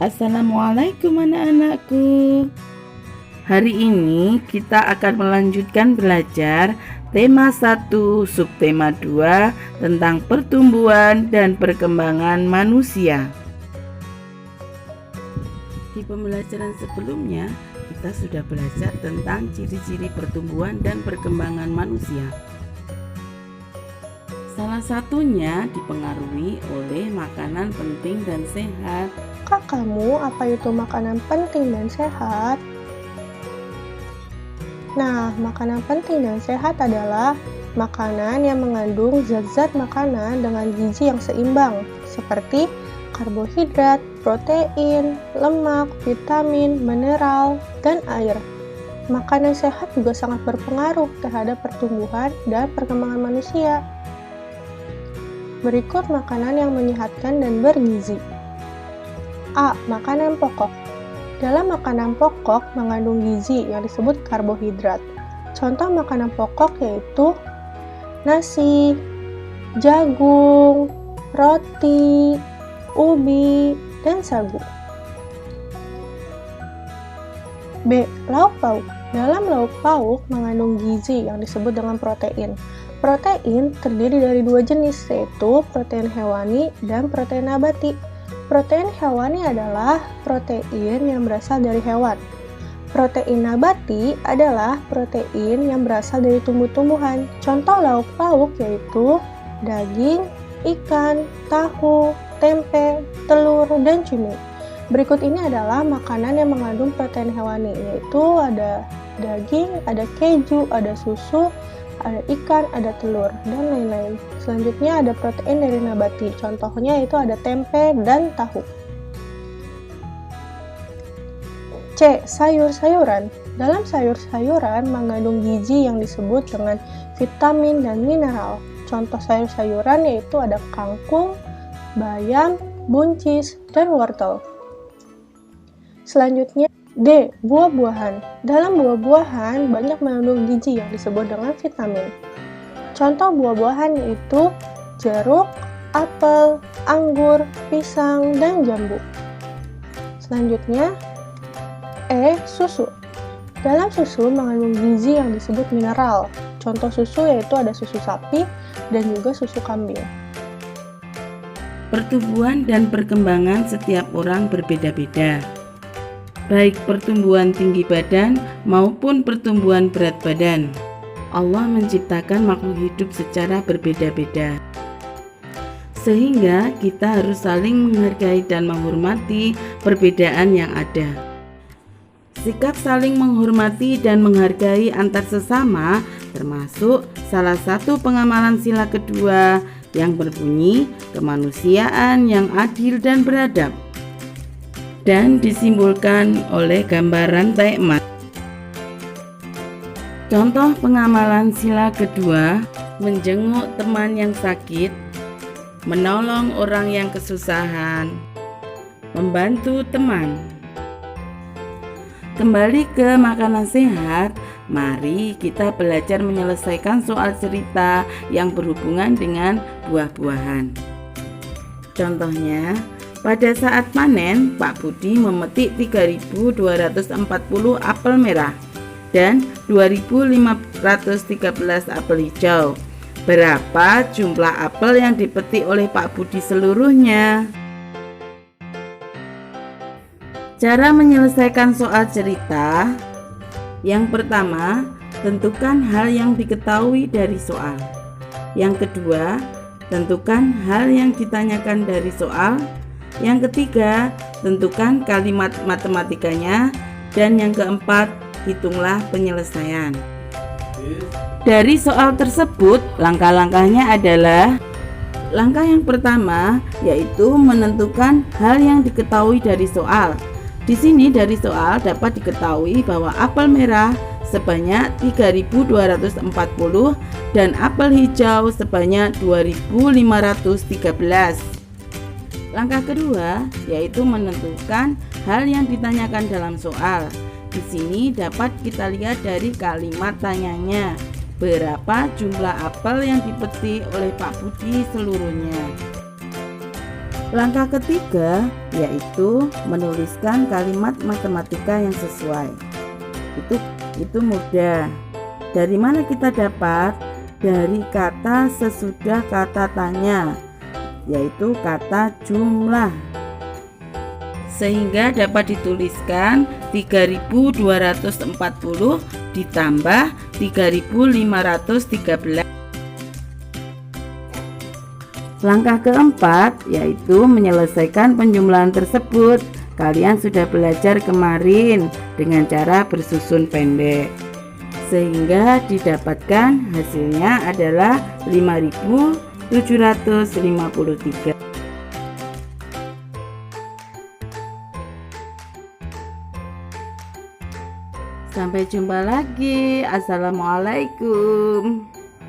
Assalamualaikum anak-anakku. Hari ini kita akan melanjutkan belajar tema 1, subtema 2 tentang pertumbuhan dan perkembangan manusia. Di pembelajaran sebelumnya, kita sudah belajar tentang ciri-ciri pertumbuhan dan perkembangan manusia. Salah satunya dipengaruhi oleh makanan penting dan sehat. Kak, kamu apa itu makanan penting dan sehat? Nah, makanan penting dan sehat adalah makanan yang mengandung zat-zat makanan dengan gizi yang seimbang, seperti karbohidrat, protein, lemak, vitamin, mineral, dan air. Makanan sehat juga sangat berpengaruh terhadap pertumbuhan dan perkembangan manusia. Berikut makanan yang menyehatkan dan bergizi. A. Makanan pokok. Dalam makanan pokok mengandung gizi yang disebut karbohidrat. Contoh makanan pokok yaitu nasi, jagung, roti, ubi, dan sagu. B. Lauk pauk. Dalam lauk pauk mengandung gizi yang disebut dengan protein. Protein terdiri dari dua jenis, yaitu protein hewani dan protein nabati. Protein hewani adalah protein yang berasal dari hewan. Protein nabati adalah protein yang berasal dari tumbuh-tumbuhan. Contoh lauk pauk yaitu daging, ikan, tahu, tempe, telur, dan cumi. Berikut ini adalah makanan yang mengandung protein hewani, yaitu ada daging, ada keju, ada susu, ada ikan, ada telur, dan lain-lain. Selanjutnya ada protein dari nabati, contohnya itu ada tempe dan tahu. C. Sayur-sayuran. Dalam sayur-sayuran mengandung gizi yang disebut dengan vitamin dan mineral. Contoh sayur-sayuran yaitu ada kangkung, bayam, buncis, dan wortel. Selanjutnya D. Buah-buahan. Dalam buah-buahan banyak mengandung gizi yang disebut dengan vitamin. Contoh buah-buahan yaitu jeruk, apel, anggur, pisang, dan jambu. Selanjutnya E. Susu. Dalam susu mengandung gizi yang disebut mineral. Contoh susu yaitu ada susu sapi dan juga susu kambing. Pertumbuhan dan perkembangan setiap orang berbeda-beda, baik pertumbuhan tinggi badan maupun pertumbuhan berat badan. Allah menciptakan makhluk hidup secara berbeda-beda, sehingga kita harus saling menghargai dan menghormati perbedaan yang ada. Sikap saling menghormati dan menghargai antar sesama termasuk salah satu pengamalan sila kedua yang berbunyi kemanusiaan yang adil dan beradab, dan disimbolkan oleh gambar rantai emas. Contoh pengamalan sila kedua: menjenguk teman yang sakit, menolong orang yang kesusahan, membantu teman. Kembali ke makanan sehat, mari kita belajar menyelesaikan soal cerita yang berhubungan dengan buah-buahan. Contohnya, pada saat panen, Pak Budi memetik 3.240 apel merah dan 2.513 apel hijau. Berapa jumlah apel yang dipetik oleh Pak Budi seluruhnya? Cara menyelesaikan soal cerita. Yang pertama, tentukan hal yang diketahui dari soal. Yang kedua, tentukan hal yang ditanyakan dari soal. Yang ketiga, tentukan kalimat matematikanya. Dan yang keempat, hitunglah penyelesaian. Dari soal tersebut, langkah-langkahnya adalah: langkah yang pertama yaitu menentukan hal yang diketahui dari soal. Di sini dari soal dapat diketahui bahwa apel merah sebanyak 3.240 dan apel hijau sebanyak 2.513. Langkah kedua yaitu menentukan hal yang ditanyakan dalam soal. Di sini dapat kita lihat dari kalimat tanyanya, berapa jumlah apel yang dipetik oleh Pak Budi seluruhnya. Langkah ketiga yaitu menuliskan kalimat matematika yang sesuai. Itu mudah. Dari mana kita dapat? Dari kata sesudah kata tanya, yaitu kata jumlah. Sehingga dapat dituliskan 3240 ditambah 3513. Langkah keempat yaitu menyelesaikan penjumlahan tersebut. Kalian sudah belajar kemarin dengan cara bersusun pendek, sehingga didapatkan hasilnya adalah 5753. Sampai jumpa lagi. Assalamualaikum.